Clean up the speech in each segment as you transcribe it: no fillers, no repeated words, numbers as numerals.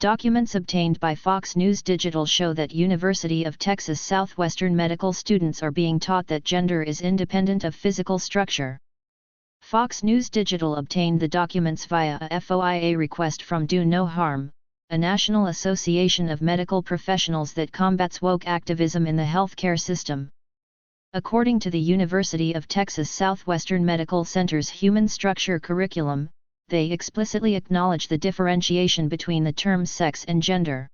Documents obtained by Fox News Digital show that University of Texas Southwestern medical students are being taught that gender is independent of physical structure. Fox News Digital obtained the documents via a FOIA request from Do No Harm, a national association of medical professionals that combats woke activism in the healthcare system. According to the University of Texas Southwestern Medical Center's Human Structure curriculum, they explicitly acknowledge the differentiation between the terms sex and gender.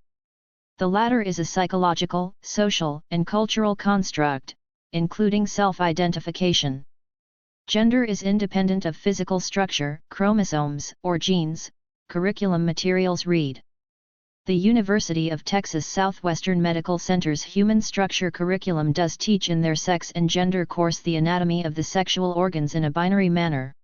The latter is a psychological, social, and cultural construct, including self-identification. Gender is independent of physical structure, chromosomes, or genes, curriculum materials read. The University of Texas Southwestern Medical Center's Human Structure curriculum does teach in their sex and gender course the anatomy of the sexual organs in a binary manner.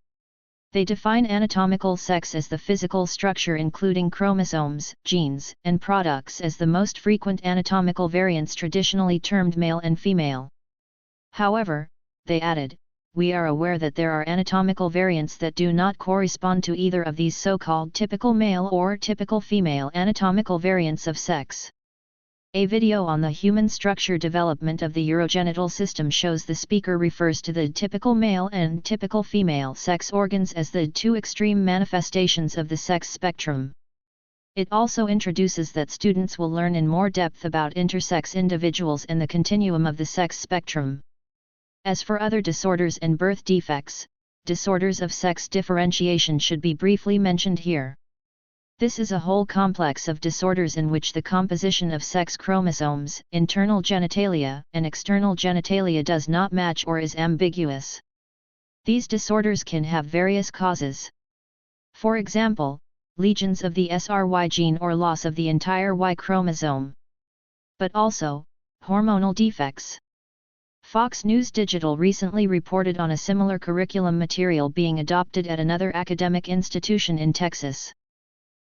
They define anatomical sex as the physical structure including chromosomes, genes, and products as the most frequent anatomical variants traditionally termed male and female. However, they added, we are aware that there are anatomical variants that do not correspond to either of these so-called typical male or typical female anatomical variants of sex. A video on the human structure development of the urogenital system shows the speaker refers to the typical male and typical female sex organs as the two extreme manifestations of the sex spectrum. It also introduces that students will learn in more depth about intersex individuals and the continuum of the sex spectrum. As for other disorders and birth defects, disorders of sex differentiation should be briefly mentioned here. This is a whole complex of disorders in which the composition of sex chromosomes, internal genitalia, and external genitalia does not match or is ambiguous. These disorders can have various causes. For example, lesions of the SRY gene or loss of the entire Y chromosome. But also, hormonal defects. Fox News Digital recently reported on a similar curriculum material being adopted at another academic institution in Texas.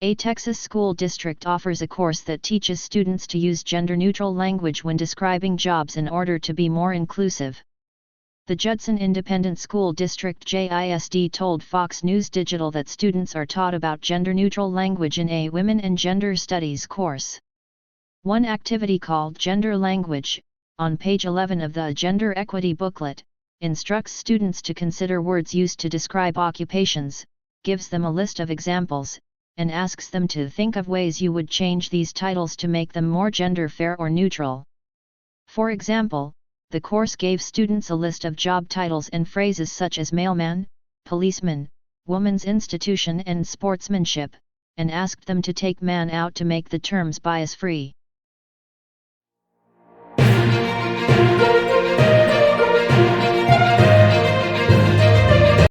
A Texas school district offers a course that teaches students to use gender-neutral language when describing jobs in order to be more inclusive. The Judson Independent School District JISD told Fox News Digital that students are taught about gender-neutral language in a Women and Gender Studies course. One activity called Gender Language, on page 11 of the Gender Equity booklet, instructs students to consider words used to describe occupations, gives them a list of examples, and asks them to think of ways you would change these titles to make them more gender fair or neutral. For example, the course gave students a list of job titles and phrases such as mailman, policeman, woman's institution and sportsmanship, and asked them to take man out to make the terms bias-free.